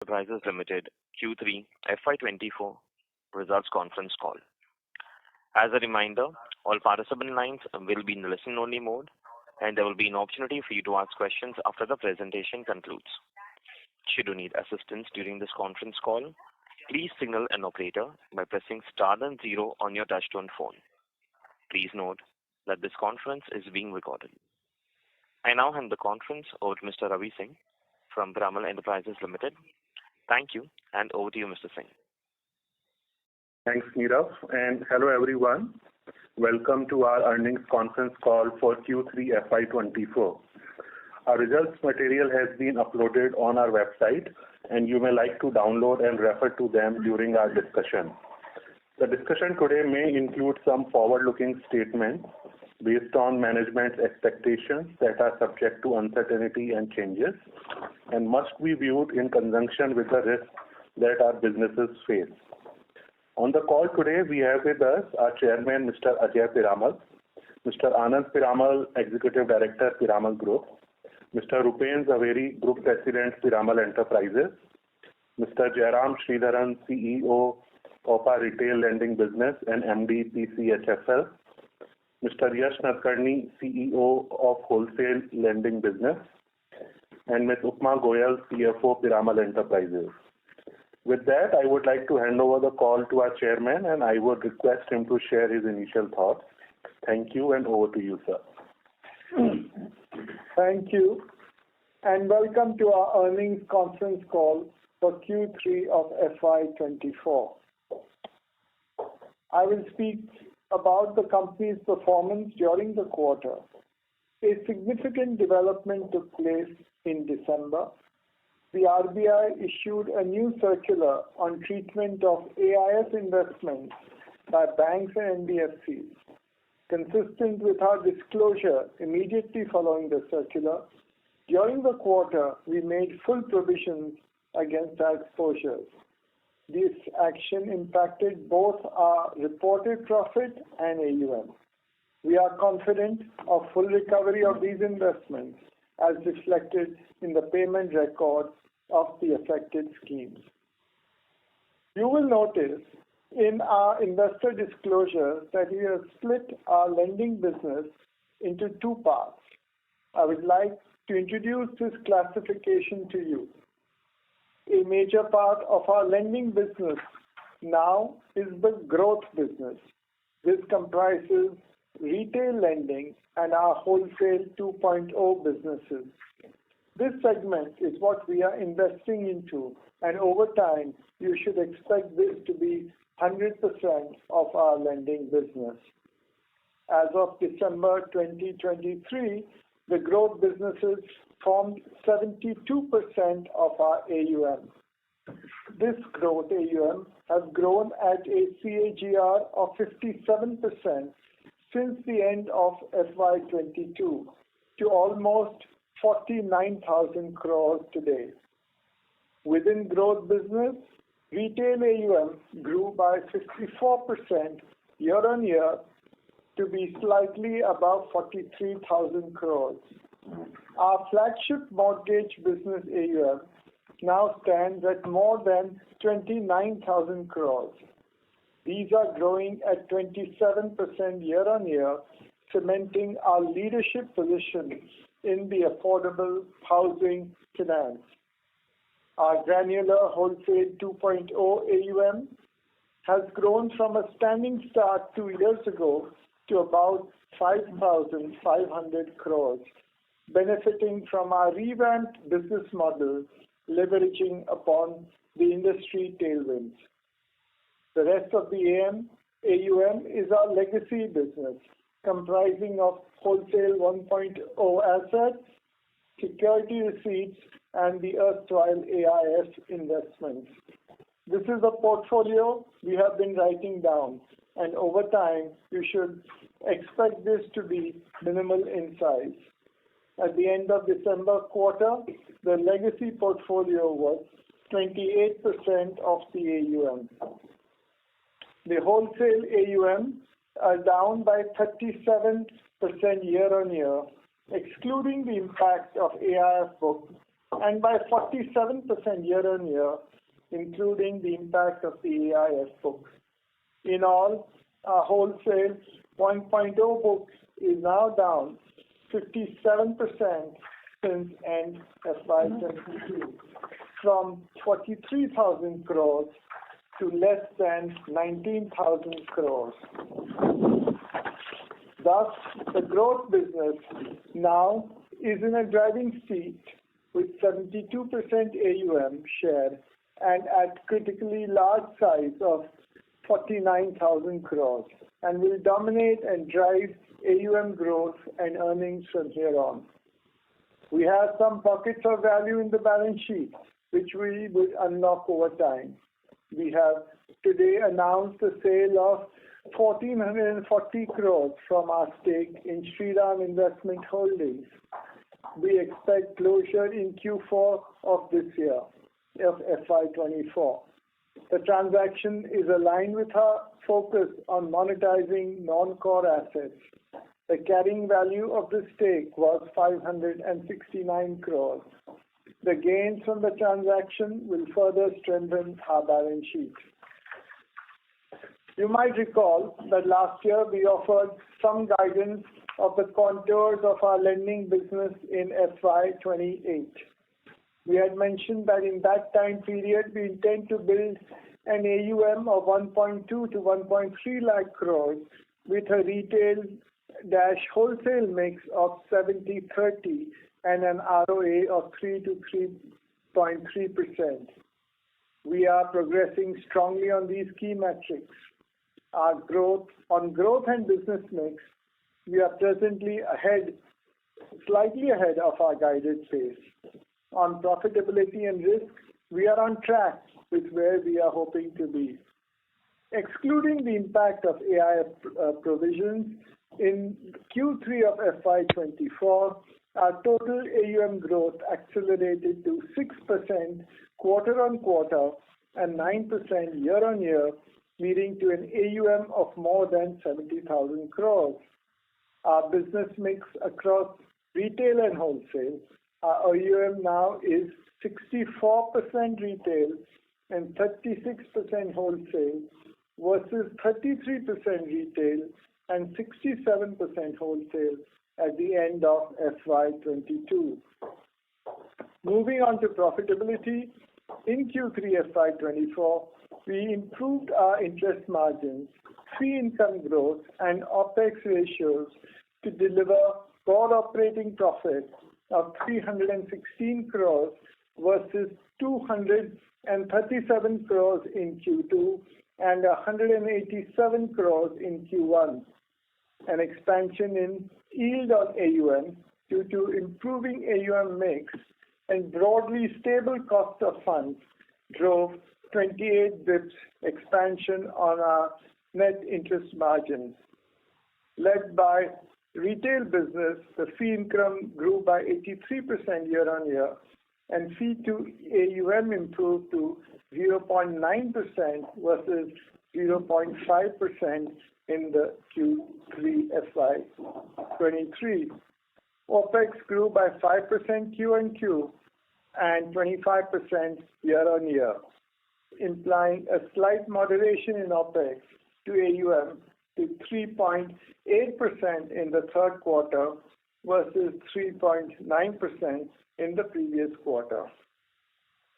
Enterprises Limited Q3 FY24 results conference call. As a reminder, all participant lines will be in the listen-only mode, and there will be an opportunity for you to ask questions after the presentation concludes. Should you need assistance during this conference call, please signal an operator by pressing star then 0 on your touchtone phone. Please note that this conference is being recorded. I now hand the conference over to Mr. Ravi Singh from Piramal Enterprises Limited. Thank you, and over to you, Mr. Singh. Thanks, Nirav, and hello everyone. Welcome to our earnings conference call for Q3 FY24. Our results material has been uploaded on our website, and you may like to download and refer to them during our discussion. The discussion today may include some forward-looking statements based on management's expectations that are subject to uncertainty and changes and must be viewed in conjunction with the risks that our businesses face. On the call today, we have with us our chairman, Mr. Ajay Piramal, Mr. Anand Piramal, Executive Director, Piramal Group, Mr. Rupen Zaveri, Group President, Piramal Enterprises, Mr. Jairam Sridharan, CEO of our Retail Lending Business and MD, PCHFL, Mr. Yash Nadkarni, CEO of Wholesale Lending Business, and Ms. Upma Goyal, CFO, Piramal Enterprises. With that, I would like to hand over the call to our chairman, and I would request him to share his initial thoughts. Thank you, and over to you, sir. Thank you, and welcome to our earnings conference call for Q3 of FY24. I will speak about the company's performance during the quarter. A significant development took place in December. The RBI issued a new circular on treatment of AIF investments by banks and NBFCs. Consistent with our disclosure immediately following the circular, during the quarter we made full provisions against our exposures. This action impacted both our reported profit and AUM. We are confident of full recovery of these investments as reflected in the payment record of the affected schemes. You will notice in our investor disclosure that we have split our lending business into two parts. I would like to introduce this classification to you. A major part of our lending business now is the growth business. This comprises retail lending and our wholesale 2.0 businesses. This segment is what we are investing into, and over time you should expect this to be 100% of our lending business. As of December 2023, the growth businesses formed 72% of our AUM. This growth AUM has grown at a CAGR of 57% since the end of FY22 to almost 49,000 crores today. Within growth business, retail AUM grew by 54% year-on-year to be slightly above 43,000 crores. Our flagship mortgage business AUM now stands at more than 29,000 crores. These are growing at 27% year-on-year, cementing our leadership position in the affordable housing finance. Our granular wholesale 2.0 AUM has grown from a standing start 2 years ago to about 5,500 crores, benefiting from our revamped business model, leveraging upon the industry tailwinds. The rest of the AUM is our legacy business, comprising of wholesale 1.0 assets, security receipts, and the erstwhile AIF investments. This is a portfolio we have been writing down, and over time you should expect this to be minimal in size. At the end of December quarter, the legacy portfolio was 28% of the AUM. The wholesale AUM are down by 37% year-on-year, excluding the impact of AIF book. and by 47% year-on-year, including the impact of the AIF book. In all, our Wholesale 1.0 book is now down 57% since end FY22, from 43,000 crores to less than 19,000 crores. Thus, the growth business now is in a driving seat with 72% AUM share and at critically large size of 49,000 crores, and will dominate and drive AUM growth and earnings from here on. We have some pockets of value in the balance sheet, which we will unlock over time. We have today announced the sale of 1,440 crores from our stake in Shriram Investment Holdings. We expect closure in Q4 of this year, of FY24. The transaction is aligned with our focus on monetizing non-core assets. The carrying value of the stake was 569 crores. The gains from the transaction will further strengthen our balance sheet. You might recall that last year we offered some guidance of the contours of our lending business in FY28. We had mentioned that in that time period we intend to build an AUM of 1.2 to 1.3 lakh crores with a retail-wholesale mix of 70-30 and an ROA of 3 to 3.3%. We are progressing strongly on these key metrics. On growth and business mix, we are presently slightly ahead of our guided pace. On profitability and risk, we are on track with where we are hoping to be. Excluding the impact of AIF provisions, in Q3 of FY24, our total AUM growth accelerated to 6% quarter-on-quarter and 9% year-on-year, leading to an AUM of more than 70,000 crores. Our business mix across retail and wholesale, our AUM now is 64% retail and 36% wholesale versus 33% retail and 67% wholesale at the end of FY22. Moving on to profitability, in Q3 FY24, we improved our interest margins, fee income growth, and OPEX ratios to deliver core operating profit of 316 crores versus 237 crores in Q2 and 187 crores in Q1. An expansion in yield on AUM due to improving AUM mix and broadly stable cost of funds drove 28 bips expansion on our net interest margins. Led by retail business, the fee income grew by 83% year-on-year, and fee to AUM improved to 0.9% versus 0.5% in the Q3 FY23. OPEX grew by 5% Q-on-Q and 25% year-on-year, implying a slight moderation in OPEX to AUM to 3.8% in the third quarter versus 3.9% in the previous quarter.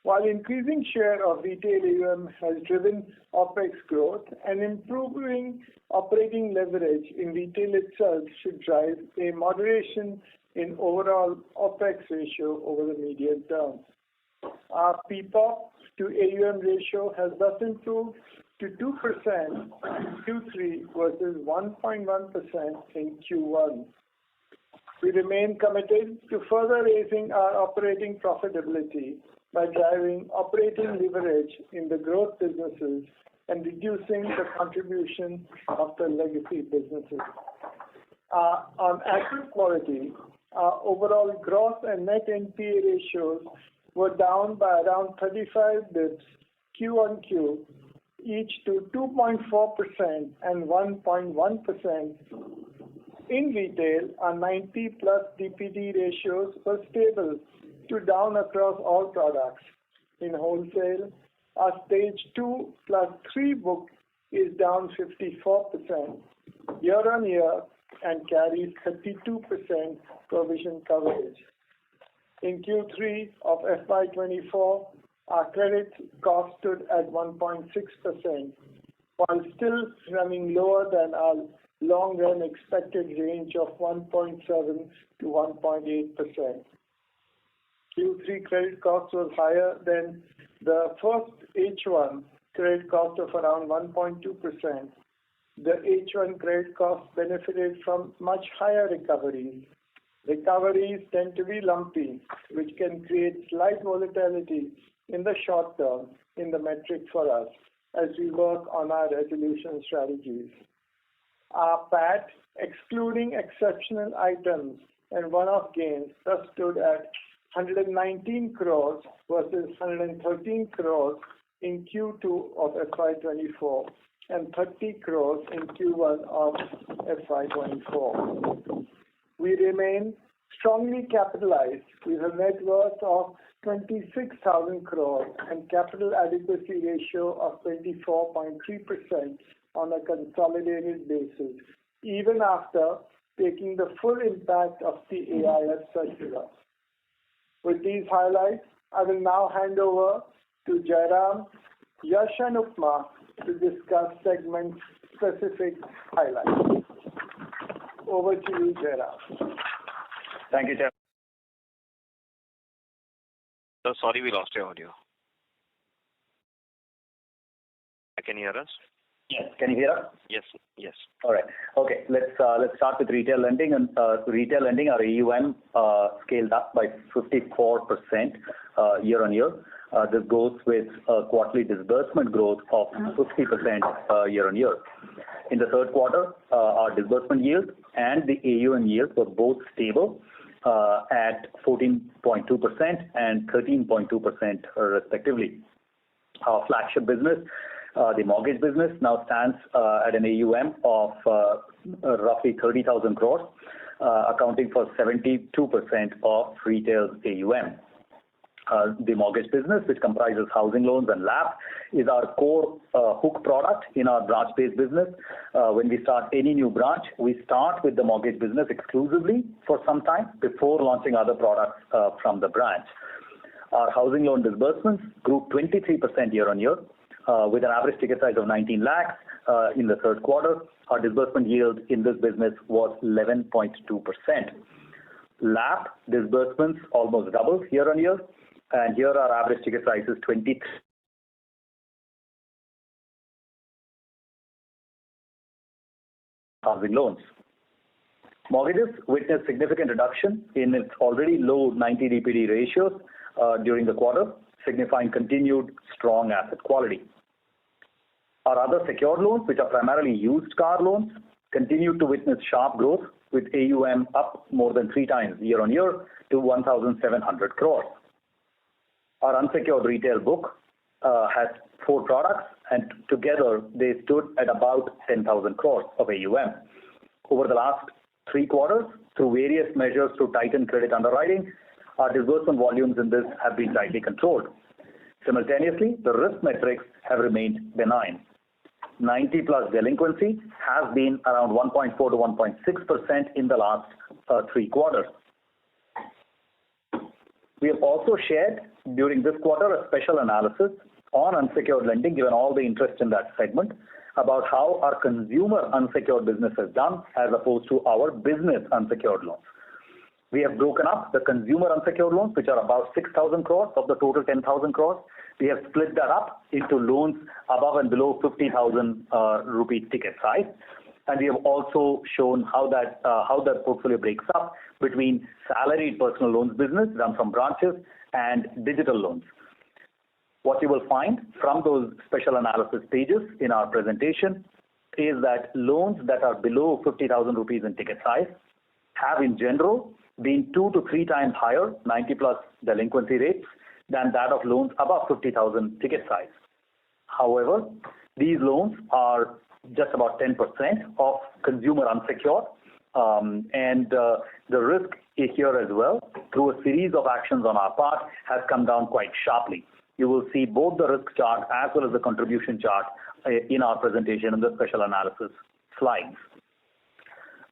While increasing share of retail AUM has driven OPEX growth, and improving operating leverage in retail itself should drive a moderation in overall OPEX ratio over the medium term. Our PPOP to AUM ratio has thus improved to 2% in Q3 versus 1.1% in Q1. We remain committed to further raising our operating profitability by driving operating leverage in the growth businesses and reducing the contribution of the legacy businesses. On asset quality, our overall gross and net NPA ratios were down by around 35 bps Q-on-Q, each to 2.4% and 1.1%. In retail, our 90 plus DPD ratios were stable to down across all products. In wholesale, our stage 2 plus 3 book is down 54% year on year and carries 32% provision coverage. In Q3 of FY24, our credit cost stood at 1.6%, while still running lower than our long-run expected range of 1.7 to 1.8%. Q3 credit cost was higher than the first H1 credit cost of around 1.2%. The H1 credit cost benefited from much higher recoveries. Recoveries tend to be lumpy, which can create slight volatility in the short term in the metric for us as we work on our resolution strategies. Our PAT, excluding exceptional items and one-off gains, thus stood at 119 crores versus 113 crores in Q2 of FY24 and 30 crores in Q1 of FY24. We remain strongly capitalized with a net worth of 26,000 crores and capital adequacy ratio of 24.3% on a consolidated basis, even after taking the full impact of the AIF circular. With these highlights, I will now hand over to Jairam, Yash and Upma to discuss segment-specific highlights. Over to you, Jairam. Thank you, Chair. Sorry, we lost your audio. Can you hear us? Yes. Can you hear us? Yes. Yes. All right. Okay. Let's start with retail lending. And retail lending, our AUM scaled up by 54% year on year. This goes with quarterly disbursement growth of 50% year on year. In the third quarter, our disbursement yield and the AUM yield were both stable at 14.2% and 13.2% respectively. Our flagship business, the mortgage business, now stands at an AUM of roughly 30,000 crores, accounting for 72% of retail's AUM. The mortgage business, which comprises housing loans and LAP, is our core hook product in our branch-based business. When we start any new branch, we start with the mortgage business exclusively for some time before launching other products from the branch. Our housing loan disbursements grew 23% year on year, with an average ticket size of 19 lakhs in the third quarter. Our disbursement yield in this business was 11.2%. LAP disbursements almost doubled year on year, and here our average ticket size is 20 housing loans. Mortgages witnessed significant reduction in its already low 90 DPD ratios during the quarter, signifying continued strong asset quality. Our other secured loans, which are primarily used car loans, continued to witness sharp growth, with AUM up more than 3 times year on year to 1,700 crores. Our unsecured retail book has 4 products, and together they stood at about 10,000 crores of AUM. Over the last 3 quarters, through various measures to tighten credit underwriting, our disbursement volumes in this have been tightly controlled. Simultaneously, the risk metrics have remained benign. 90-plus delinquency has been around 1.4 to 1.6% in the last 3 quarters. We have also shared during this quarter a special analysis on unsecured lending, given all the interest in that segment, about how our consumer unsecured business has done as opposed to our business unsecured loans. We have broken up the consumer unsecured loans, which are about 6,000 crores of the total 10,000 crores. We have split that up into loans above and below 50,000 rupee ticket size. And we have also shown how that portfolio breaks up between salaried personal loans business done from branches and digital loans. What you will find from those special analysis pages in our presentation is that loans that are below 50,000 rupees in ticket size have in general been 2 to 3 times higher, 90-plus delinquency rates, than that of loans above 50,000 ticket size. However, these loans are just about 10% of consumer unsecured, and the risk here as well, through a series of actions on our part, has come down quite sharply. You will see both the risk chart as well as the contribution chart in our presentation in the special analysis slides.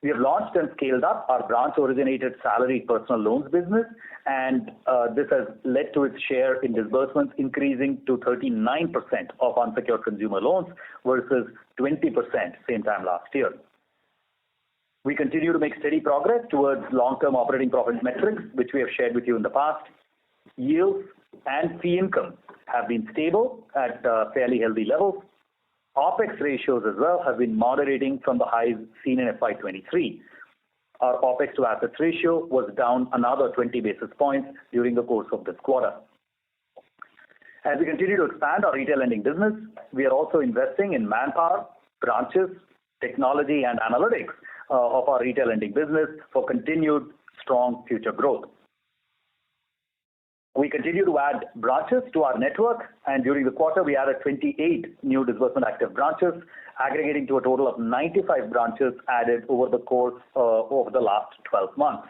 We have launched and scaled up our branch-originated salaried personal loans business, and this has led to its share in disbursements increasing to 39% of unsecured consumer loans versus 20% same time last year. We continue to make steady progress towards long-term operating profit metrics, which we have shared with you in the past. Yields and fee income have been stable at fairly healthy levels. OPEX ratios as well have been moderating from the highs seen in FY23. Our OPEX to assets ratio was down another 20 basis points during the course of this quarter. As we continue to expand our retail lending business, we are also investing in manpower, branches, technology and analytics of our retail lending business for continued strong future growth. We continue to add branches to our network, and during the quarter we added 28 new disbursement active branches, aggregating to a total of 95 branches added over the course of the last 12 months.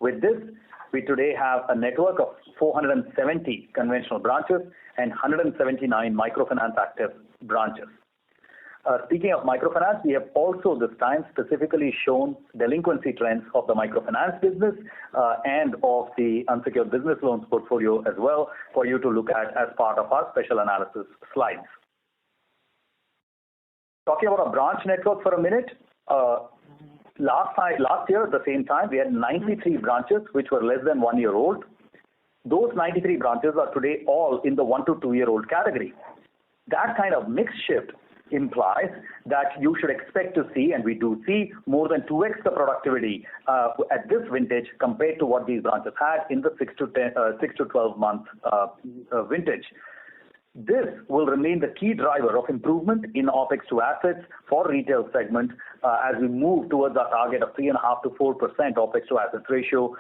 With this, we today have a network of 470 conventional branches and 179 microfinance active branches. Speaking of microfinance, we have also this time specifically shown delinquency trends of the microfinance business and of the unsecured business loans portfolio as well for you to look at as part of our special analysis slides. Talking about our branch network for a minute, last year at the same time we had 93 branches which were less than 1 year old. Those 93 branches are today all in the 1 to 2 year old category. That kind of mix shift implies that you should expect to see, and we do see, more than 2x the productivity at this vintage compared to what these branches had in the 6 to 12 month vintage. This will remain the key driver of improvement in OPEX to assets for retail segment as we move towards our target of 3.5 to 4% OPEX to assets ratio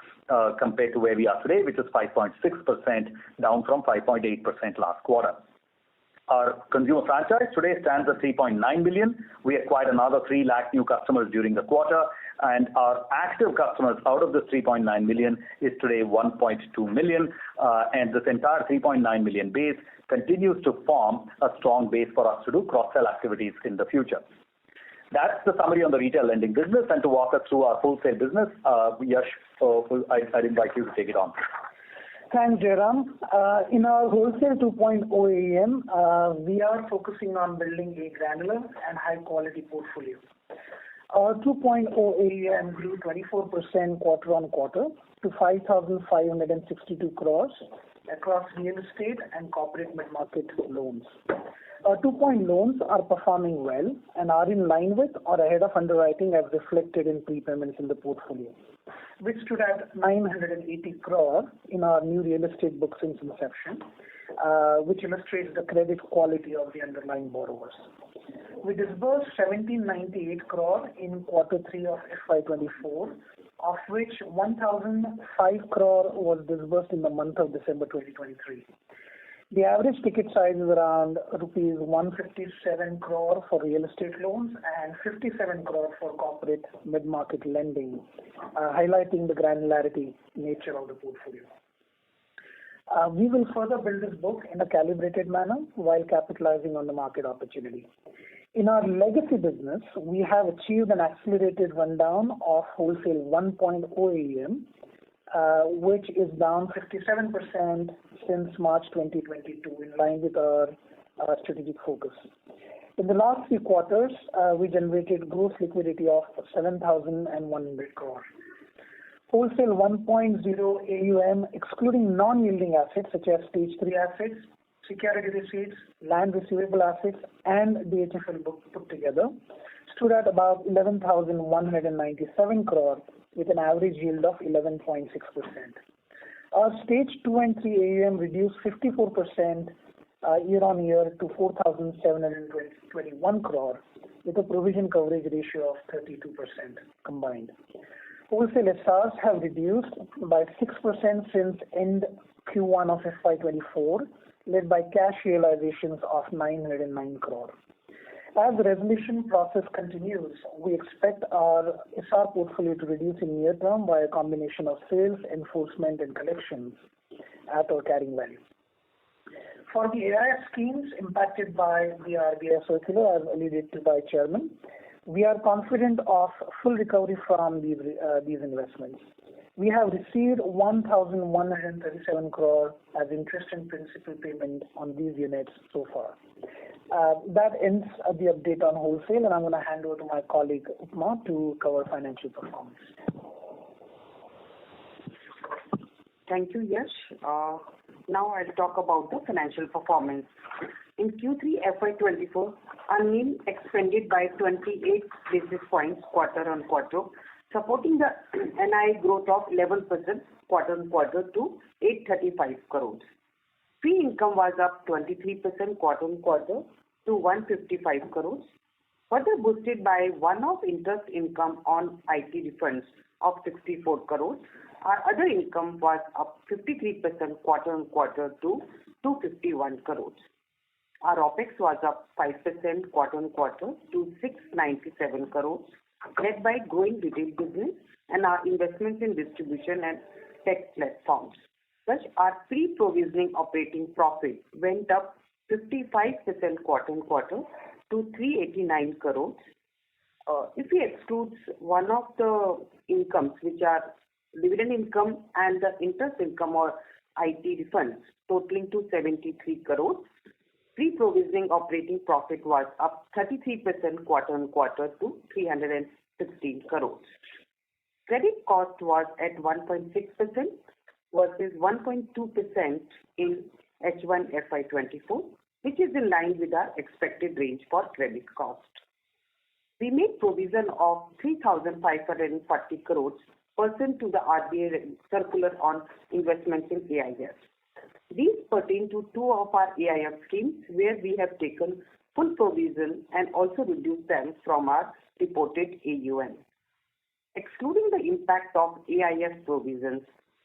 compared to where we are today, which is 5.6%, down from 5.8% last quarter. Our consumer franchise today stands at 3.9 million. We acquired another 3 lakh new customers during the quarter, and our active customers out of this 3.9 million is today 1.2 million, and this entire 3.9 million base continues to form a strong base for us to do cross-sell activities in the future. That's the summary on the retail lending business, and to walk us through our wholesale business, Yash, I'd invite you to take it on. Thanks, Jairam. In our Wholesale 2.0 AUM, we are focusing on building a granular and high-quality portfolio. Our 2.0 AUM grew 24% quarter on quarter to 5,562 crores across real estate and corporate mid-market loans. Our 2.0 loans are performing well and are in line with or ahead of underwriting as reflected in prepayments in the portfolio, which stood at 980 crore in our new real estate book since inception, which illustrates the credit quality of the underlying borrowers. We disbursed 1798 crore in Q3 of FY24, of which 1,005 crore was disbursed in the month of December 2023. The average ticket size is around rupees 157 crore for real estate loans and 57 crore for corporate mid-market lending, highlighting the granularity nature of the portfolio. We will further build this book in a calibrated manner while capitalizing on the market opportunity. In our legacy business, we have achieved an accelerated rundown of Wholesale 1.0 AUM, which is down 57% since March 2022, in line with our strategic focus. In the last few quarters, we generated gross liquidity of 7,100 crore. Wholesale 1.0 AUM, excluding non-yielding assets such as Stage 3 assets, security receipts, land receivable assets, and DHFL book put together, stood at about 11,197 crore with an average yield of 11.6%. Our Stage 2 and 3 AUM reduced 54% year-on-year to 4,721 crore with a provision coverage ratio of 32% combined. Wholesale SRs have reduced by 6% since end Q1 of FY24, led by cash realizations of 909 crore. As the resolution process continues, we expect our SR portfolio to reduce in near term by a combination of sales, enforcement, and collections at our carrying value. For the AIF schemes impacted by the RBI circular, as alluded to by Chairman, we are confident of full recovery from these investments. We have received 1,137 crore as interest and principal payment on these units so far. That ends the update on wholesale, and I'm going to hand over to my colleague Upma to cover financial performance. Thank you, Yash. Now I'll talk about the financial performance. In Q3 FY24, our NIM expanded by 28 basis points quarter on quarter, supporting the NI growth of 11% quarter on quarter to 835 crores. Fee income was up 23% quarter on quarter to 155 crores, further boosted by one-off interest income on IT refunds of 64 crores. Our other income was up 53% quarter on quarter to 251 crores. Our OPEX was up 5% quarter on quarter to 697 crores, led by growing retail business and our investments in distribution and tech platforms. Thus, our pre-provisioning operating profit went up 55% quarter on quarter to 389 crores. If we exclude one of the incomes, which are dividend income and the interest income or IT refunds, totaling to 73 crores, pre-provisioning operating profit was up 33% quarter on quarter to 316 crores. Credit cost was at 1.6% versus 1.2% in H1 FY24, which is in line with our expected range for credit cost. We made provision of 3,540 crores pursuant to the RBI circular on investments in AIF. These pertain to two of our AIF schemes where we have taken full provision and also reduced them from our reported AUM. Excluding the impact of AIF provisions,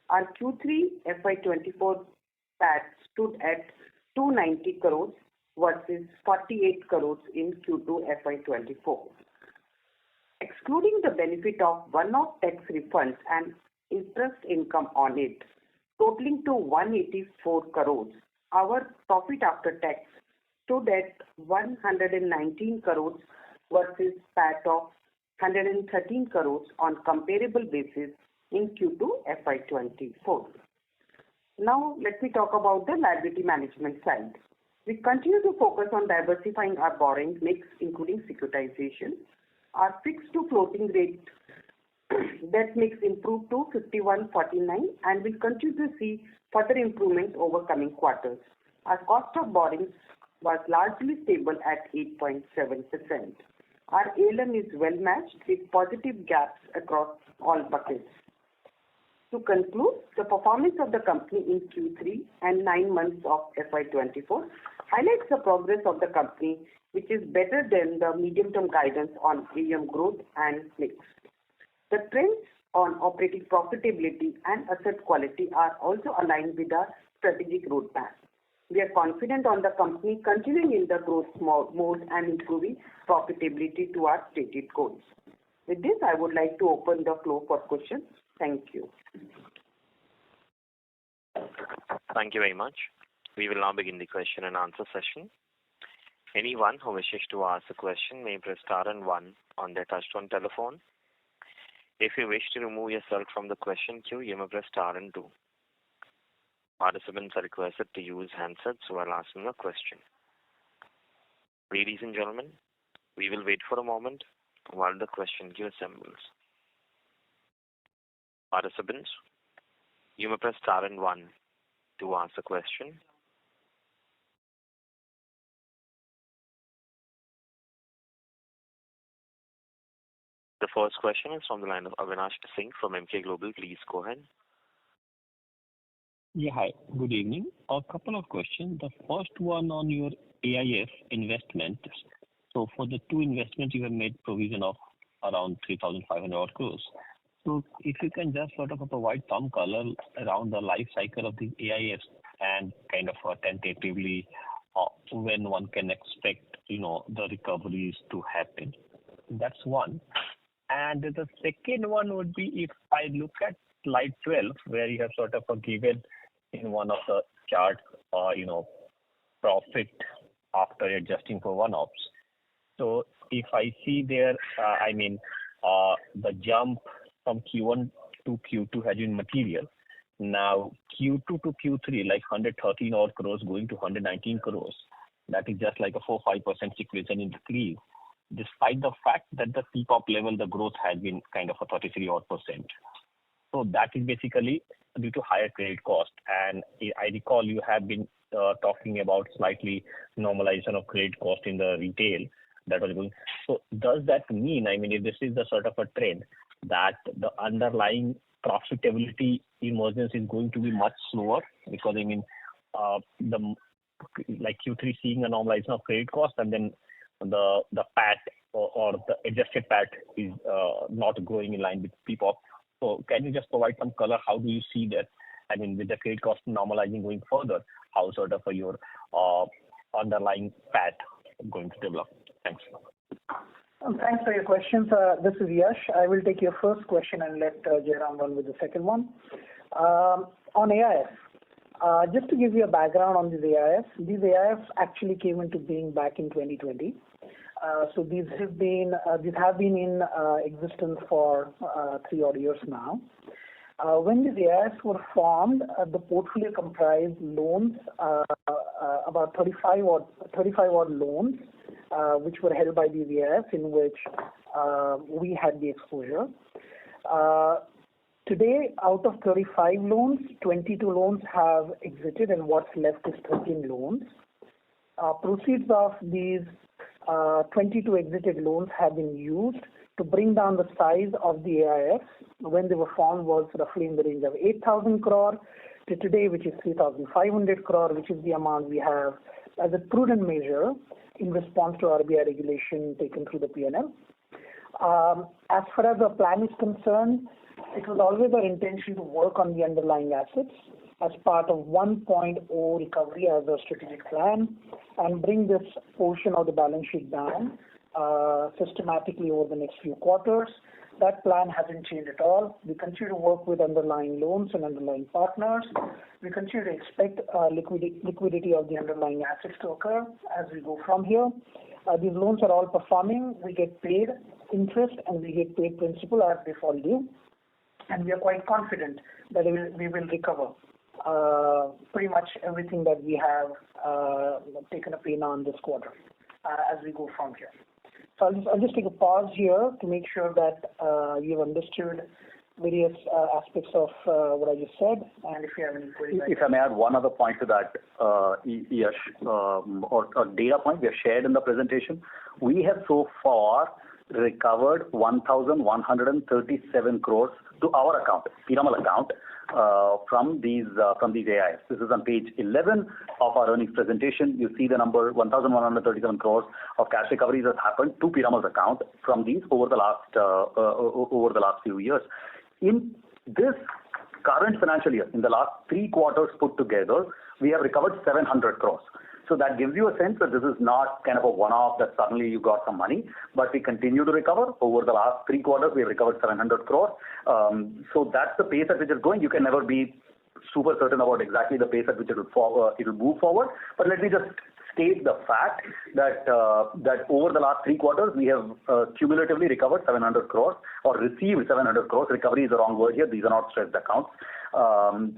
our Q3 FY24 PAT stood at 290 crores versus 48 crores in Q2 FY24. Excluding the benefit of one-off tax refunds and interest income on it, totaling to 184 crores, our profit after tax stood at 119 crores versus PAT of 113 crores on comparable basis in Q2 FY24. Now, let me talk about the liability management side. We continue to focus on diversifying our borrowing mix, including securitization. Our fixed to floating rate debt mix improved to 51-49 and will continue to see further improvements over coming quarters. Our cost of borrowings was largely stable at 8.7%. Our ALM is well matched with positive gaps across all buckets. To conclude, the performance of the company in Q3 and 9 months of FY24 highlights the progress of the company, which is better than the medium-term guidance on AUM growth and mix. The trends on operating profitability and asset quality are also aligned with our strategic roadmap. We are confident on the company continuing in the growth mode and improving profitability to our stated goals. With this, I would like to open the floor for questions. Thank you. Thank you very much. We will now begin the question and answer session. Anyone who wishes to ask a question may press star and 1 on their touchtone telephone. If you wish to remove yourself from the question queue, you may press star and 2. Participants are requested to use handsets while asking a question. Ladies and gentlemen, we will wait for a moment while the question queue assembles. Participants, you may press star and 1 to ask a question. The first question is from the line of Avinash Singh from Emkay Global. Please go ahead. Yeah, hi. Good evening. A couple of questions. The first one on your AIF investment. So for the two investments, you have made provision of around 3,500 crores. So if you can just sort of provide some color around the life cycle of the AIFs and kind of tentatively when one can expect the recoveries to happen? That's one. And the second one would be if I look at slide 12, where you have sort of given in one of the charts, profit after adjusting for one-offs. So if I see there, the jump from Q1 to Q2 has been material. Now, Q2 to Q3, like 113 odd crores going to 119 crores. That is just like a 4-5% sequential increase, despite the fact that the PPOP level, the growth has been kind of a 33 odd percent. So that is basically due to higher credit cost. And I recall you have been talking about slightly normalization of credit cost in the retail that was going. So does that mean, if this is the sort of a trend, that the underlying profitability emergence is going to be much slower? Because like Q3 seeing a normalization of credit cost, and then the PAT or the adjusted PAT is not growing in line with PPOP. So can you just provide some color? How do you see that? With the credit cost normalizing going further, how sort of your underlying PAT going to develop? Thanks. Thanks for your questions. This is Yash. I will take your first question and let Jairam run with the second one. On AIF, just to give you a background on these AIFs actually came into being back in 2020. So these have been in existence for 3 odd years now. When these AIFs were formed, the portfolio comprised loans, about 35 odd loans, which were held by these AIFs, in which we had the exposure. Today, out of 35 loans, 22 loans have exited, and what's left is 13 loans. Proceeds of these 22 exited loans have been used to bring down the size of the AIFs. When they were formed was roughly in the range of 8,000 crore to today, which is 3,500 crore, which is the amount we have as a prudent measure in response to RBI regulation taken through the P&L. As far as the plan is concerned, it was always our intention to work on the underlying assets as part of 1.0 recovery as a strategic plan and bring this portion of the balance sheet down systematically over the next few quarters. That plan hasn't changed at all. We continue to work with underlying loans and underlying partners. We continue to expect liquidity of the underlying assets to occur as we go from here. These loans are all performing. We get paid interest and we get paid principal as they fall due. And we are quite confident that we will recover pretty much everything that we have taken a pain on this quarter as we go from here. So I'll just take a pause here to make sure that you've understood various aspects of what I just said, and if you have any queries. If I may add one other point to that, Yash, or data point we have shared in the presentation, we have so far recovered 1,137 crores to our account, Piramal account, from these AIs. This is on page 11 of our earnings presentation. You see the number 1,137 crores of cash recoveries has happened to Piramal's account from these over the last few years. In this current financial year, in the last 3 quarters put together, we have recovered 700 crores. So that gives you a sense that this is not kind of a one-off that suddenly you got some money, but we continue to recover. Over the last 3 quarters, we have recovered 700 crores. So that's the pace at which it's going. You can never be super certain about exactly the pace at which it will move forward. But let me just state the fact that over the last 3 quarters, we have cumulatively recovered 700 crores or received 700 crores. Recovery is the wrong word here. These are not stressed accounts.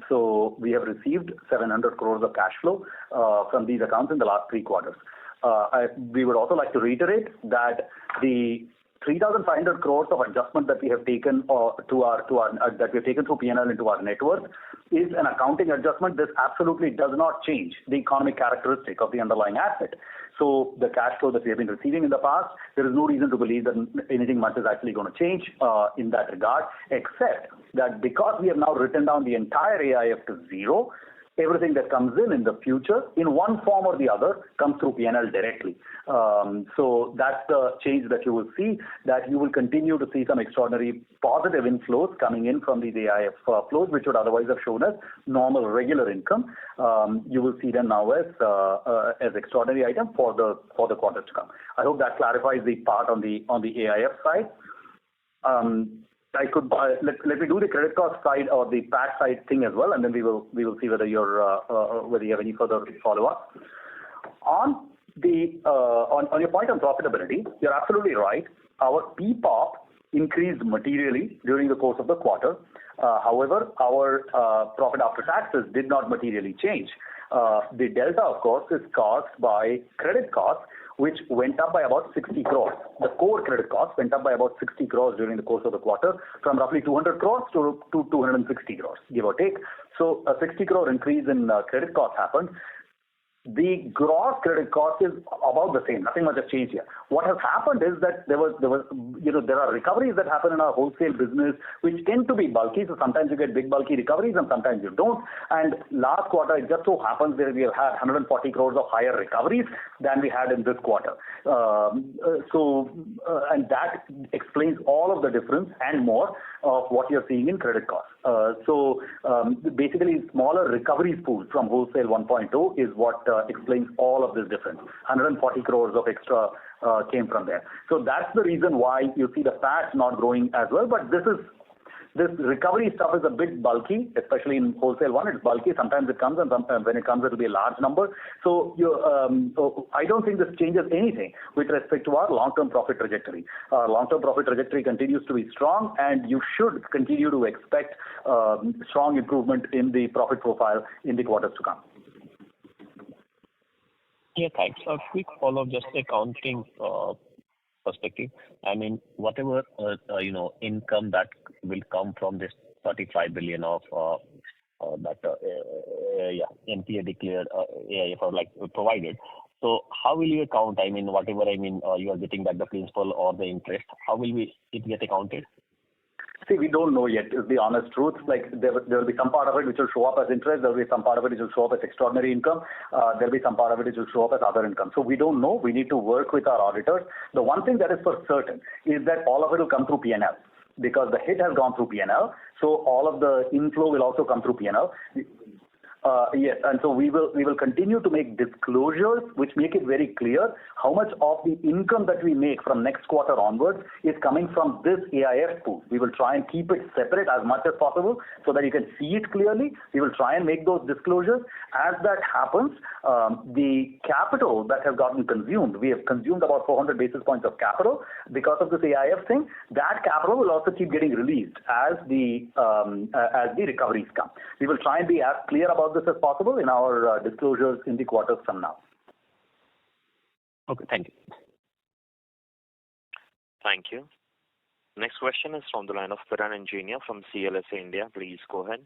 So we have received 700 crores of cash flow from these accounts in the last 3 quarters. We would also like to reiterate that the 3,500 crores of adjustment that we have taken that we have taken through P&L into our net worth is an accounting adjustment. This absolutely does not change the economic characteristic of the underlying asset. So the cash flow that we have been receiving in the past, there is no reason to believe that anything much is actually going to change in that regard, except that because we have now written down the entire AIF to zero, everything that comes in the future, in one form or the other, comes through P&L directly. So that's the change that you will see, that you will continue to see some extraordinary positive inflows coming in from these AIF flows, which would otherwise have shown as normal, regular income. You will see them now as extraordinary item for the quarters to come. I hope that clarifies the part on the AIF side. Let me do the credit cost side or the PAT side thing as well, and then we will see whether you have any further follow-up. On your point on profitability, you're absolutely right. Our PPOP increased materially during the course of the quarter. However, our profit after taxes did not materially change. The delta, of course, is caused by credit costs, which went up by about 60 crores. The core credit cost went up by about 60 crores during the course of the quarter, from roughly 200 crores to 260 crores, give or take. So a 60 crore increase in credit cost happened. The gross credit cost is about the same. Nothing much has changed here. What has happened is that there are recoveries that happen in our wholesale business, which tend to be bulky. So sometimes you get big bulky recoveries and sometimes you don't. And last quarter, it just so happens that we have had 140 crores of higher recoveries than we had in this quarter. And that explains all of the difference and more of what you're seeing in credit costs. Basically, smaller recoveries pool from Wholesale 1.0 is what explains all of this difference. 140 crores of extra came from there. So that's the reason why you see the PAT not growing as well. But this recovery stuff is a bit bulky, especially in Wholesale 1. It's bulky. Sometimes it comes, and when it comes, it will be a large number. So I don't think this changes anything with respect to our long-term profit trajectory. Our long-term profit trajectory continues to be strong, and you should continue to expect strong improvement in the profit profile in the quarters to come. Yeah, thanks. A quick follow-up, just accounting perspective. I mean, whatever income that will come from this 35 billion of NPA declared AIF or provided. So how will you account? I mean, you are getting back the principal or the interest. How will it get accounted? See, we don't know yet, is the honest truth. There will be some part of it which will show up as interest. There will be some part of it which will show up as extraordinary income. There will be some part of it which will show up as other income. So we don't know. We need to work with our auditors. The one thing that is for certain is that all of it will come through P&L, because the hit has gone through P&L. So all of the inflow will also come through P&L. Yes, and so we will continue to make disclosures which make it very clear how much of the income that we make from next quarter onwards is coming from this AIF pool. We will try and keep it separate as much as possible so that you can see it clearly. We will try and make those disclosures. As that happens, the capital that has gotten consumed, we have consumed about 400 basis points of capital because of this AIF thing. That capital will also keep getting released as the recoveries come. We will try and be as clear about this as possible in our disclosures in the quarters from now. Okay, thank you. Thank you. Next question is from the line of Piran Engineer from CLSA India. Please go ahead.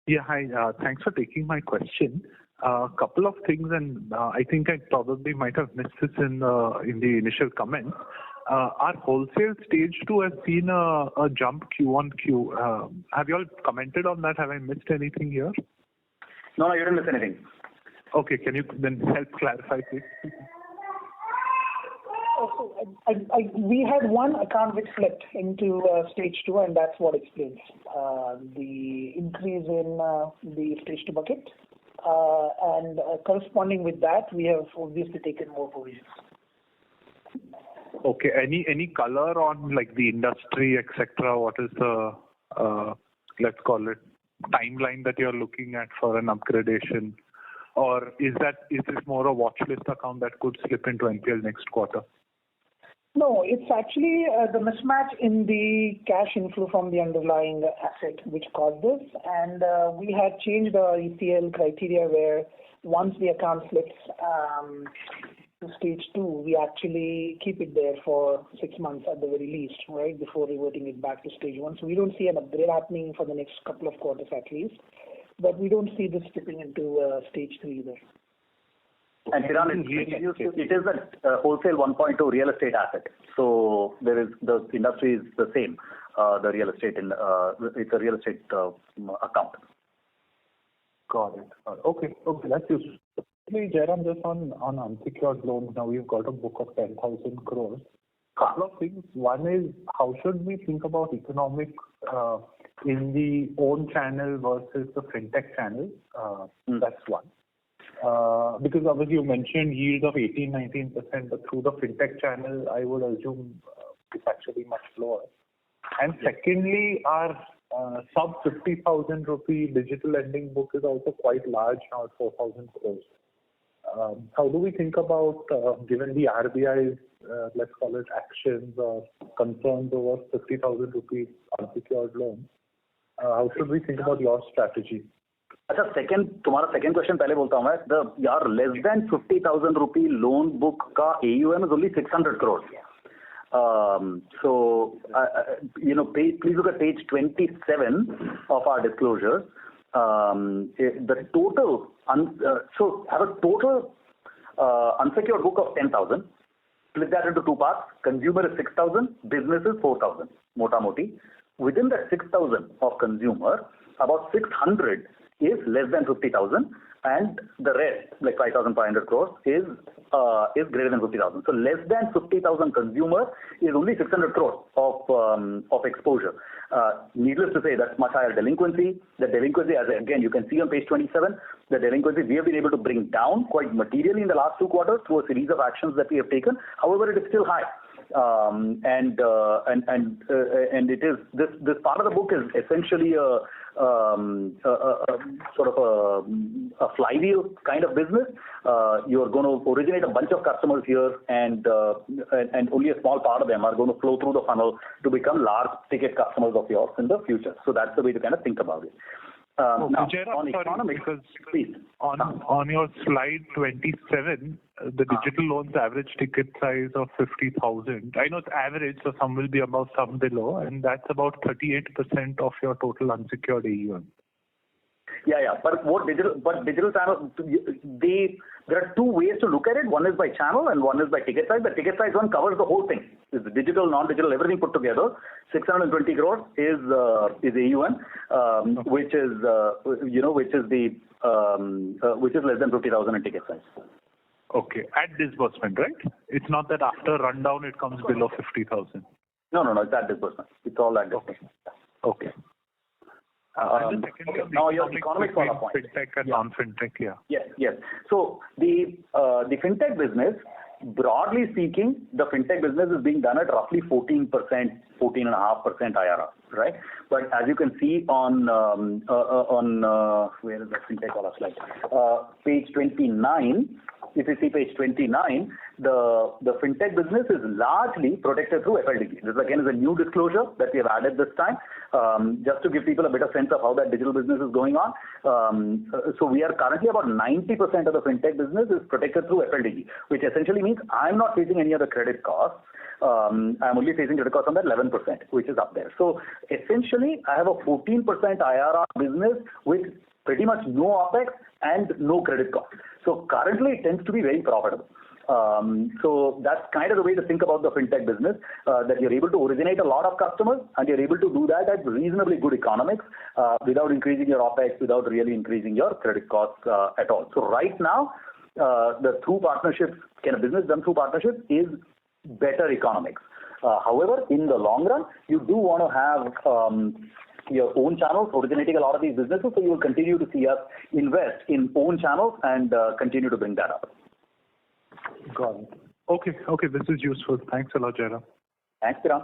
Yeah, hi. Thanks for taking my question. A couple of things, and I think I probably might have missed this in the initial comments. Our wholesale stage 2 has seen a jump Q1Q. Have you all commented on that? Have I missed anything here? No, you didn't miss anything. Okay, can you then help clarify, please? We had one account which slipped into stage 2, and that's what explains the increase in the stage 2 bucket. And corresponding with that, we have obviously taken more provisions. Okay. Any color on the industry, etc.? What is the let's call it timeline that you're looking at for an upgradation, or is this more a watch list account that could slip into NPL next quarter? No, it's actually the mismatch in the cash inflow from the underlying asset which caused this, and we had changed the ECL criteria where once the account slips to stage 2, we actually keep it there for 6 months at the very least, right, before reverting it back to stage 1. So we don't see an upgrade happening for the next couple of quarters at least, but we don't see this slipping into stage 3 either. And Piran, it is a Wholesale 1.0 real estate asset. So the industry is the same. The real estate it's a real estate account. Got it. Okay, that's useful. Actually, Jairam, just on unsecured loans, now we've got a book of 10,000 crores. Couple of things. One is, how should we think about economics in the own channel versus the fintech channel? That's one. Because obviously you mentioned yields of 18-19%, but through the fintech channel, I would assume it's actually much lower. And secondly, our sub 50,000 rupee digital lending book is also quite large now at 4,000 crores. How do we think about, given the RBI's, let's call it actions or concerns over 50,000 rupees unsecured loans, how should we think about your strategy? अच्छा, तुम्हारा second question पहले बोलता हूँ मैं. यार less than 50,000 rupee loan book का AUM is only 600 crores. Please look at page 27 of our disclosures. The total have a total unsecured book of 10,000. Split that into two parts. Consumer is 6,000, business is 4,000. Mota moti. Within that 6,000 of consumer, about 600 is less than 50,000, and the rest, like 5,500 crores, is greater than 50,000. So less than 50,000 consumer is only 600 crores of exposure. Needless to say, that's much higher delinquency. The delinquency, as again you can see on page 27, the delinquency we have been able to bring down quite materially in the last 2 quarters through a series of actions that we have taken. However, it is still high. And it is this part of the book is essentially a sort of a flywheel kind of business. You are going to originate a bunch of customers here, and only a small part of them are going to flow through the funnel to become large ticket customers of yours in the future. So that's the way to kind of think about it. Now, on economics, please. On your slide 27, the digital loans average ticket size of 50,000. I know it's average, so some will be above, some below, and that's about 38% of your total unsecured AUM. Yeah. But digital channel, there are two ways to look at it. One is by channel and one is by ticket size. The ticket size one covers the whole thing. It's digital, non-digital, everything put together. 620 crores is AUM, which is less than 50,000 in ticket size. Okay, at disbursement, right? It's not that after rundown it comes below 50,000. No, it's at disbursement. It's all at disbursement. Okay. Now your economics point. Fintech and non-fintech, yeah. Yes. So the fintech business, broadly speaking, the fintech business is being done at roughly 14%, 14.5% IRR, right? But as you can see on where is the fintech on our slide? Page 29. If you see page 29, the fintech business is largely protected through FLDG. This again is a new disclosure that we have added this time, just to give people a better sense of how that digital business is going on. So we are currently about 90% of the fintech business is protected through FLDG, which essentially means I'm not facing any of the credit costs. I'm only facing credit costs on that 11%, which is up there. So essentially, I have a 14% IRR business with pretty much no OPEX and no credit cost. So currently, it tends to be very profitable. So that's kind of the way to think about the fintech business, that you're able to originate a lot of customers and you're able to do that at reasonably good economics without increasing your OPEX, without really increasing your credit costs at all. So right now, the through partnerships, kind of business done through partnerships is better economics. However, in the long run, you do want to have your own channels originating a lot of these businesses, so you will continue to see us invest in own channels and continue to bring that up. Got it. Okay, this is useful. Thanks a lot, Jairam. Thanks, Piran.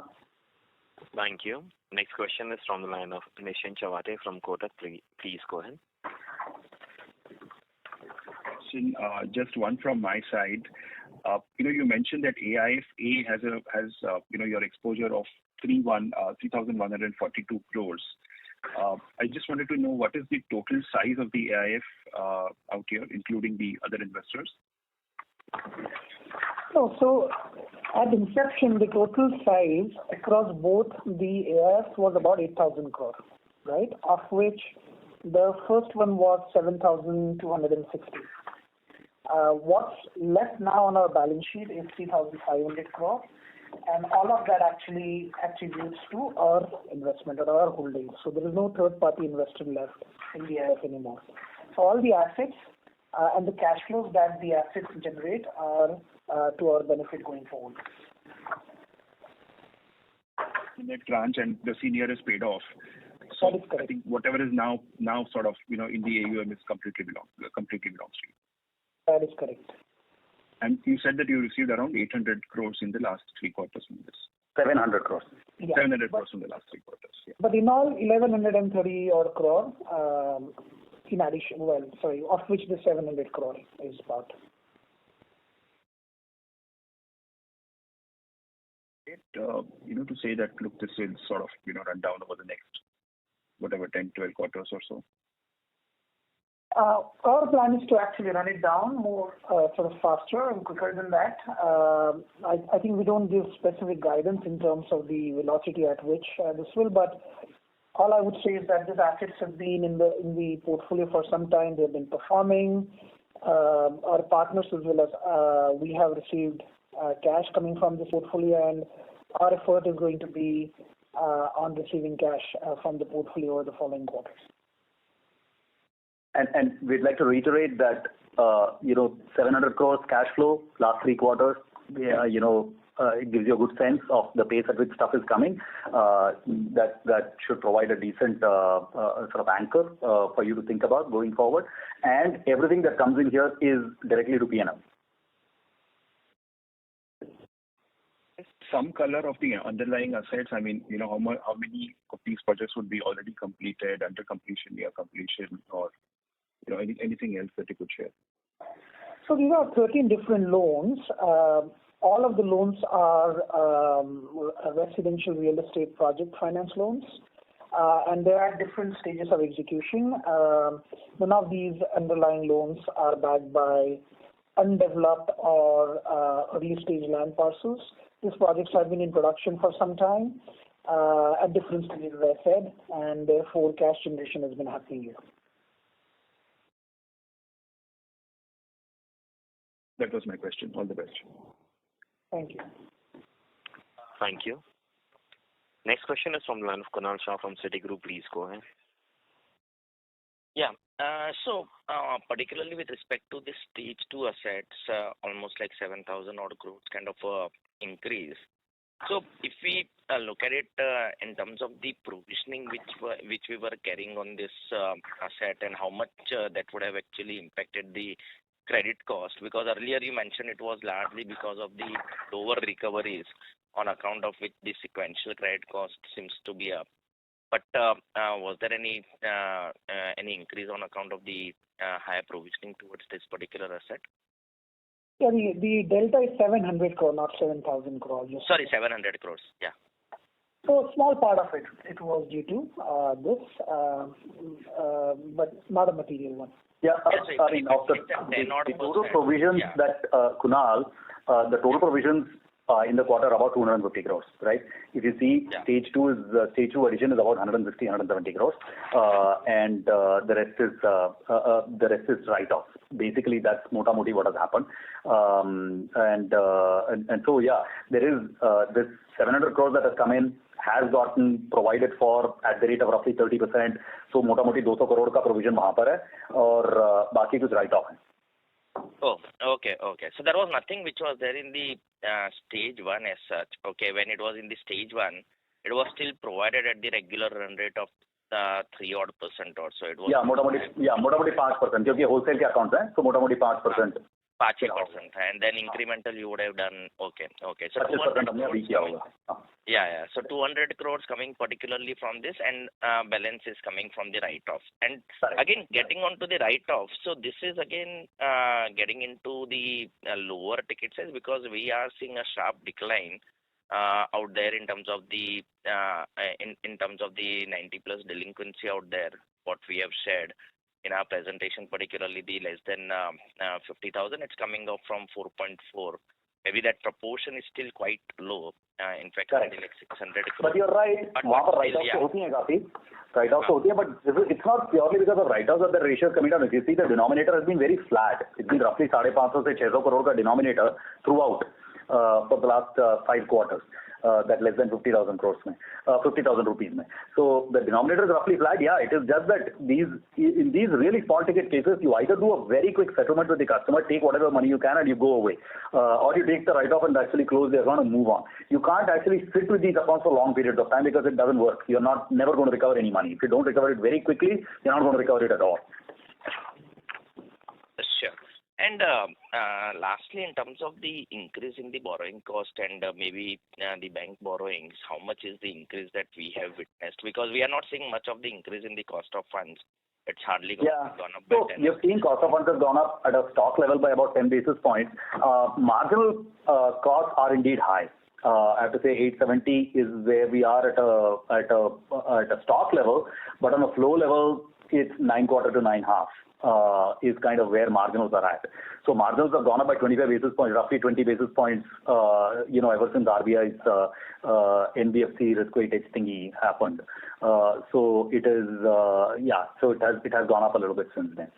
Thank you. Next question is from the line of Nischint Chawathe from Kotak. Please go ahead. Just one from my side. You mentioned that AIFA has your exposure of 3,142 crores. I just wanted to know what is the total size of the AIF out here, including the other investors? So at inception, the total size across both the AIFs was about 8,000 crore, right? Of which the first one was 7,260. What's left now on our balance sheet is 3,500 crore, and all of that actually attributes to our investment or our holdings. So there is no third-party investor left in the AIF anymore. all the assets and the cash flows that the assets generate are to our benefit going forward. That tranche and the senior is paid off. So that is correct. I think whatever is now sort of in the AUM is completely belongs to you. That is correct. And you said that you received around 800 crores in the last 3 quarters from this. 700 crores. Yeah. 700 crores from the last 3 quarters. Yeah. But in all, 1130 odd crore in addition, of which the 700 crore is part. To say that, look, this will sort of, run down over the next, 10, 12 quarters or so? Our plan is to actually run it down more sort of faster and quicker than that. I think we don't give specific guidance in terms of the velocity at which this will, but all I would say is that these assets have been in the portfolio for some time. They've been performing. Our partners as well as we have received cash coming from this portfolio, and our effort is going to be on receiving cash from the portfolio over the following quarters. And we'd like to reiterate that 700 crores cash flow last 3 quarters. It gives you a good sense of the pace at which stuff is coming. That should provide a decent sort of anchor for you to think about going forward. And everything that comes in here is directly to P&L. Some color of the underlying assets. I mean, how many of these projects would be already completed, under completion, near completion, or anything else that you could share? So these are 13 different loans. All of the loans are residential real estate project finance loans, and they are at different stages of execution. None of these underlying loans are backed by undeveloped or early stage land parcels. These projects have been in production for some time at different stages, as I said, and therefore cash generation has been happening here. That was my question. All the best. Thank you. Thank you. Next question is from the line of Kunal Shah from Citigroup. Please go ahead. Yeah. So particularly with respect to the stage 2 assets, almost like 7,000 odd crores kind of increase. So if we look at it in terms of the provisioning which we were carrying on this asset, and how much that would have actually impacted the credit cost, because earlier you mentioned it was largely because of the lower recoveries on account of which the sequential credit cost seems to be up. But was there any increase on account of the higher provisioning towards this particular asset? Yeah, the delta is 700 crore, not 7,000 crore. Sorry, 700 crores. Yeah. So a small part of it was due to this, but not a material one. Yeah, I mean, of the total provisions that, Kunal, the total provisions in the quarter are about 250 crores, right? If you see, stage 2 addition is about 160, 170 crores, and the rest is write-off. Basically, that's moti what has happened, and so there is this 700 crores that has come in, has gotten provided for at the rate of roughly 30%. So moti 200 crore का provision वहाँ पर है और बाकी कुछ write off है. Oh, okay. So there was nothing which was there in the stage 1 as such. Okay, when it was in the stage 1, it was still provided at the regular run rate of 3% odd or so. It was moti 5% क्योंकि wholesale के accounts हैं, so moti 5%. 5%, and then incremental you would have done. Okay. So 25% हमने अभी किया होगा. Yeah. So 200 crores coming particularly from this, and balance is coming from the write-off. And again, getting on to the write-off, so this is again getting into the lower ticket size, because we are seeing a sharp decline out there in terms of the in terms of the 90+ delinquency out there. What we have shared in our presentation, particularly the less than 50,000, it's coming up from 4.4. Maybe that proportion is still quite low. In fact, only like 600 crores. But you're right. वहाँ पर write-offs होती हैं काफी. Write-offs होती हैं, but it's not purely because of write-offs that the ratio is coming down. If you see, the denominator has been very flat. It's been roughly 550 से 600 crore का denominator throughout for the last 5 quarters. that less than 50,000 crores 50,000 rupees mein. So the denominator is roughly flat. Yeah, it is just that in these really small ticket cases, you either do a very quick settlement with the customer, take whatever money you can and you go away, or you take the write-off and actually close the account and move on. You can't actually sit with these accounts for long periods of time because it doesn't work. You're never going to recover any money. If you don't recover it very quickly, you're not going to recover it at all. Sure. And lastly, in terms of the increase in the borrowing cost and maybe the bank borrowings, how much is the increase that we have witnessed? Because we are not seeing much of the increase in the cost of funds. It's hardly gone up by 10%. You've seen cost of funds has gone up at a stock level by about 10 basis points. Marginal costs are indeed high. I have to say 870 is where we are at a stock level, but on a flow level, it's 9.25 to 9.5 is kind of where marginals are at. So marginals have gone up by 25 basis points, roughly 20 basis points, ever since RBI's NBFC risk weight thingy happened. So it is, so it has gone up a little bit since then.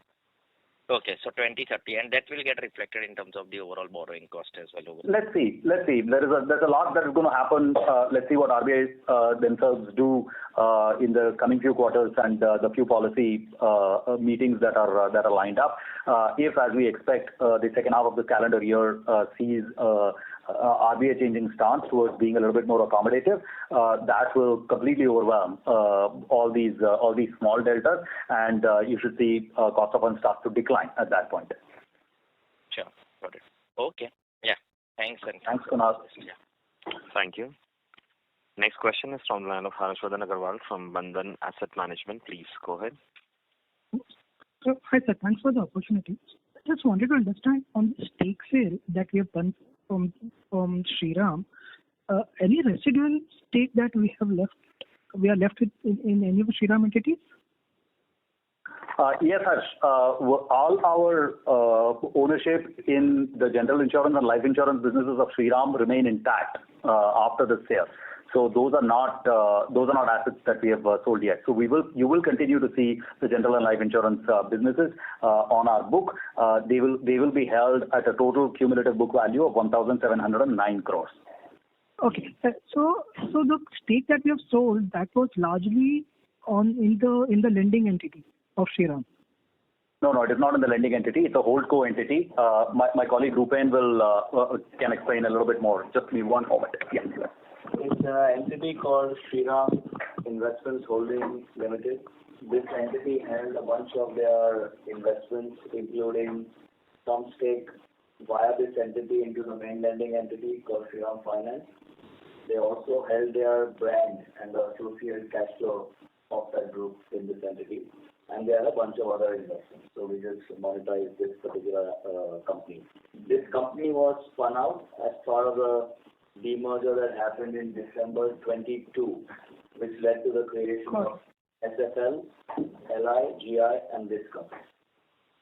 Okay, so 20-30, and that will get reflected in terms of the overall borrowing cost as well. Let's see. There's a lot that is going to happen. Let's see what RBI themselves do in the coming few quarters and the few policy meetings that are lined up. If, as we expect, the second half of the calendar year sees RBI changing stance towards being a little bit more accommodative, that will completely overwhelm all these small deltas, and you should see cost of funds start to decline at that point. Sure, got it. Okay, yeah. Thanks, Kunal. Yeah. Thank you. Next question is from the line of Harshvardhan Agarwal from Bandhan Asset Management. Please go ahead. Hi sir, thanks for the opportunity. I just wanted to understand on the stake sale that we have done from Shriram, any residual stake that we are left with in any of the Shriram entities? Yes, Harsh. All our ownership in the general insurance and life insurance businesses of Shriram remain intact after the sale. So those are not assets that we have sold yet. So you will continue to see the general and life insurance businesses on our book. They will be held at a total cumulative book value of 1,709 crores. Okay. So the stake that we have sold, that was largely in the lending entity of Shriram. No, it is not in the lending entity. It's a holdco entity. My colleague Rupen can explain a little bit more. Just give me one moment. Yeah. It's an entity called Shriram Investments Holdings Limited. This entity held a bunch of their investments, including some stake via this entity into the main lending entity called Shriram Finance. They also held their brand and the associated cash flow of that group in this entity. And there are a bunch of other investments. So we just monetized this particular company. This company was spun out as part of the demerger that happened in December 22, which led to the creation of SFL, LI, GI, and this company.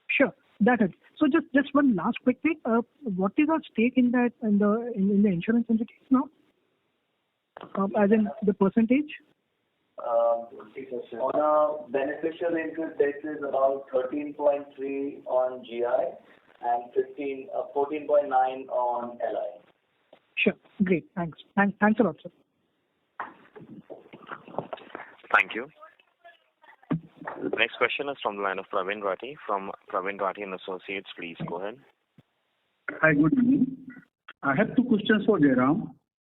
Sure, that is. So just one last quick thing. What is our stake in the insurance entities now? As in the percentage? On a beneficial interest basis, about 13.3 on GI and 14.9 on LI. Sure. Great. Thanks a lot, sir. Thank you. Next question is from the line of Praveen Rathi from Praveen Rathi and Associates. Please go ahead. Hi, good evening. I have two questions for Jairam.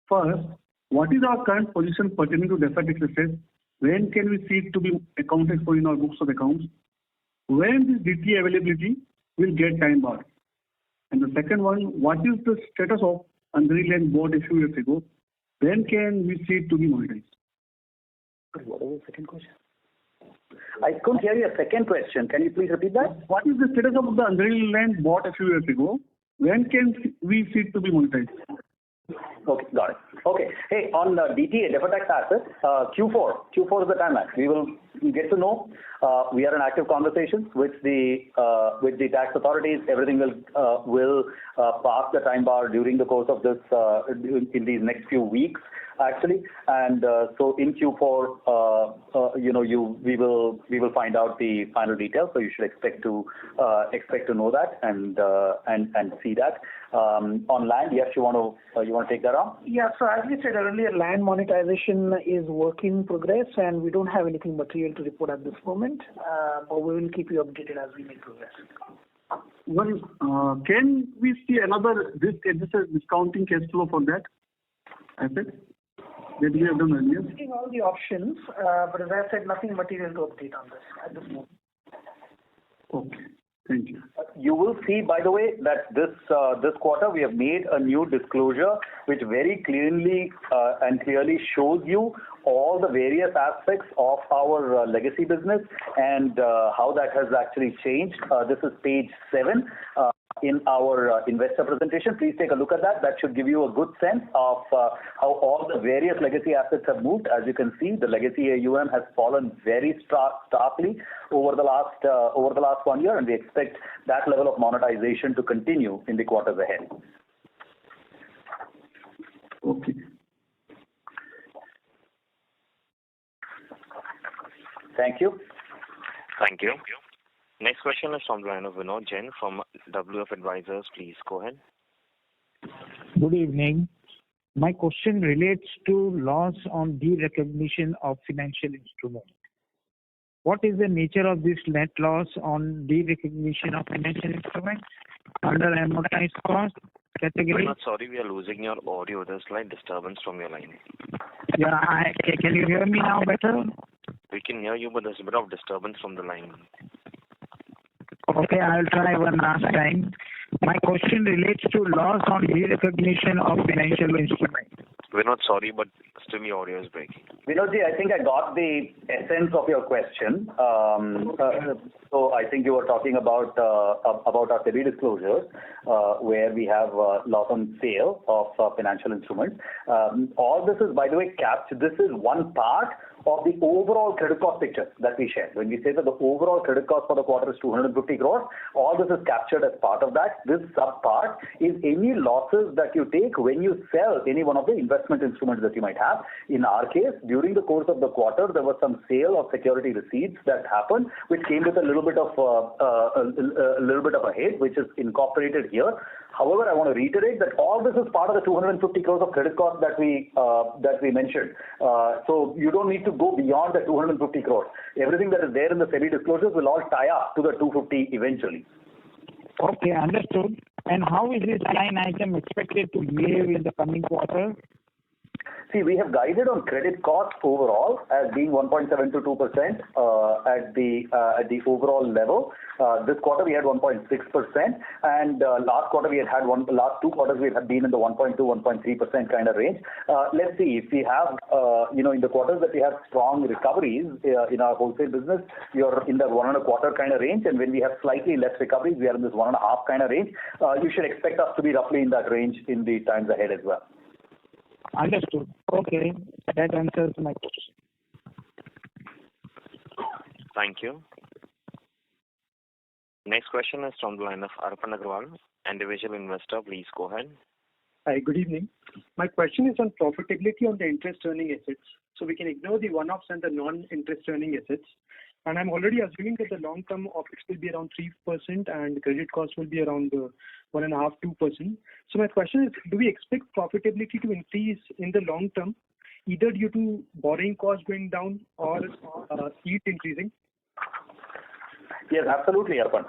First, what is our current position pertaining to deferred tax assets? When can we see it to be accounted for in our books of accounts? When this DTA availability will get time barred? And the second one, what is the status of unrealized bought a few years ago? When can we see it to be monetized? What was the second question? I couldn't hear your second question. Can you please repeat that? What is the status of the unrealized land bought a few years ago? When can we see it to be monetized? Okay, got it. Okay. Hey, on DTA, deferred tax assets, Q4 is the timeline. get to know. We are in active conversations with the tax authorities. Everything will pass the time bar during the course of this in these next few weeks, actually. And so in Q4, we will find out the final details. So you should expect to know that and see that. On land, yes, you want to take that on? Yeah. So as we said earlier, land monetization is work in progress, and we don't have anything material to report at this moment. But we will keep you updated as we make progress. Well, can we see another discounting cash flow for that asset that we have done earlier? Looking all the options, but as I said, nothing material to update on this at this moment. Okay. Thank you. You will see, by the way, that this quarter we have made a new disclosure which very clearly shows you all the various aspects of our legacy business and how that has actually changed. This is page 7 in our investor presentation. Please take a look at that. That should give you a good sense of how all the various legacy assets have moved. As you can see, the legacy AUM has fallen very starkly over the last 1 year, and we expect that level of monetization to continue in the quarters ahead. Okay. Thank you. Thank you. Next question is from the line of Vinod Jain from WF Advisors. Please go ahead. Good evening. My question relates to loss on derecognition of financial instruments. What is the nature of this net loss on derecognition of financial instruments under amortized cost category? I'm sorry, we are losing your audio. There's slight disturbance from your line. Yeah, can you hear me now better? We can hear you, but there's a bit of disturbance from the line. Okay, I'll try one last time. My question relates to loss on derecognition of financial instruments. We're not sorry, but still your audio is breaking. Vinodji, I think I got the essence of your question. So I think you were talking about our SEBI disclosures, where we have loss on sale of financial instruments. All this is, by the way, this is one part of the overall credit cost picture that we share. When we say that the overall credit cost for the quarter is 250 crores, all this is captured as part of that. This sub part is any losses that you take when you sell any one of the investment instruments that you might have. In our case, during the course of the quarter, there was some sale of security receipts that happened, which came with a little bit of a hit, which is incorporated here. However, I want to reiterate that all this is part of the 250 crores of credit cost that we mentioned. So you don't need to go beyond the 250 crores. Everything that is there in the SEBI disclosures will all tie up to the 250 eventually. Okay, understood. And how is this line item expected to behave in the coming quarter? See, we have guided on credit cost overall as being 1.7 to 2% at the overall level. This quarter we had 1.6%, and last two quarters we have been in the 1.2, 1.3% kind of range. Let's see if we have, in the quarters that we have strong recoveries in our wholesale business, we are in the 1.25 kind of range, and when we have slightly less recoveries, we are in this 1.5 kind of range. You should expect us to be roughly in that range in the times ahead as well. Understood. Okay, that answers my question. Thank you. Next question is from the line of Arpan Agrawal, individual investor. Please go ahead. Hi, good evening. My question is on profitability on the interest earning assets. So we can ignore the one-offs and the non-interest earning assets. And I'm already assuming that the long-term OPEX will be around 3% and credit cost will be around 1.5%, 2%. So my question is, do we expect profitability to increase in the long term, either due to borrowing costs going down or yield increasing? Yes, absolutely, Arpan.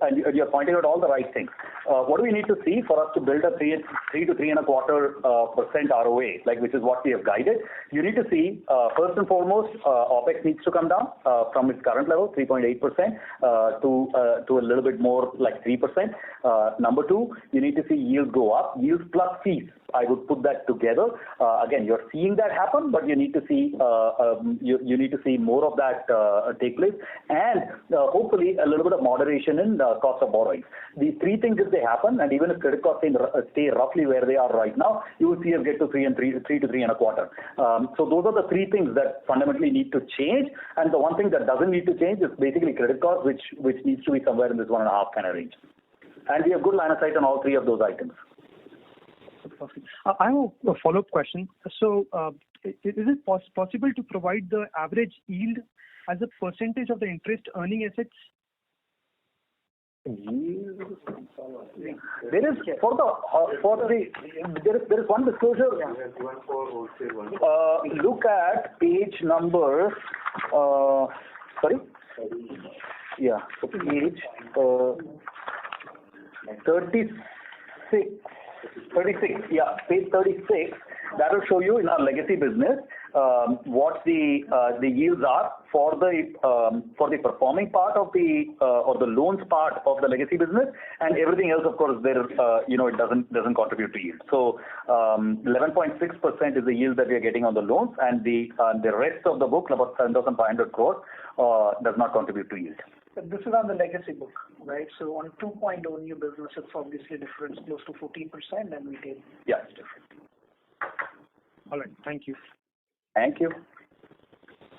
And you're pointing out all the right things. What do we need to see for us to build a 3 to 3.25% ROA, which is what we have guided? You need to see, first and foremost, OPEX needs to come down from its current level, 3.8%, to a little bit more like 3%. Number 2, you need to see yields go up, yields plus fees. I would put that together. Again, you're seeing that happen, but you need to see more of that take place. And hopefully a little bit of moderation in cost of borrowing. These three things, if they happen, and even if credit costs stay roughly where they are right now, you will see us get to 3 to 3.25. So those are the three things that fundamentally need to change. And the one thing that doesn't need to change is basically credit cost, which needs to be somewhere in this 1.5 kind of range. And we have good line of sight on all three of those items. Perfect. I have a follow-up question. So, is it possible to provide the average yield as a percentage of the interest earning assets? There is there is one disclosure. Look at page number. Sorry. Yeah. So page 36. 36. Yeah, page 36. That will show you in our legacy business what the yields are for the performing part of the or the loans part of the legacy business, and everything else, of course, there it doesn't contribute to yield. So 11.6% is the yield that we are getting on the loans, and the rest of the book, about 7,500 crores, does not contribute to yield. But this is on the legacy book, right? So on 2.0 new business, it's obviously different, close to 14%, and retail is different. All right. Thank you. Thank you.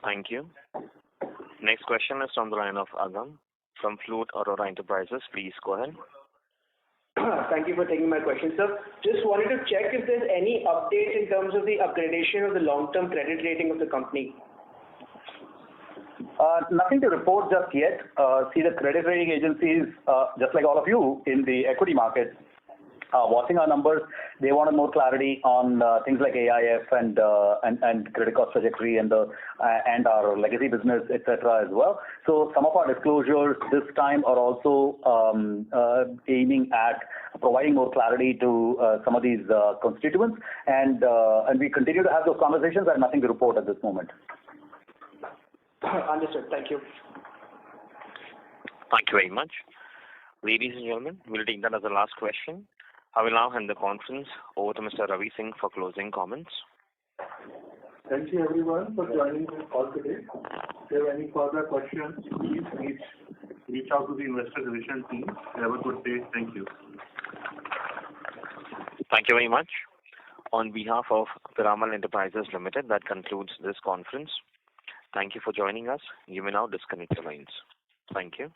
Thank you. Next question is from the line of Agam from Flute Aurora Enterprises. Please go ahead. Thank you for taking my question, sir. Just wanted to check if there's any update in terms of the upgradation of the long-term credit rating of the company. Nothing to report just yet. See, the credit rating agencies, just like all of you in the equity market, watching our numbers. They wanted more clarity on things like AIF and credit cost trajectory and our legacy business, etc. as well. So some of our disclosures this time are also aiming at providing more clarity to some of these constituents, and we continue to have those conversations. I have nothing to report at this moment. Understood. Thank you. Thank you very much. Ladies and gentlemen, we'll take that as the last question. I will now hand the conference over to Mr. Ravi Singh for closing comments. Thank you everyone for joining this call today. If you have any further questions, please reach out to the investor relations team. Have a good day. Thank you. Thank you very much. On behalf of Piramal Enterprises Limited, that concludes this conference. Thank you for joining us. You may now disconnect your lines. Thank you.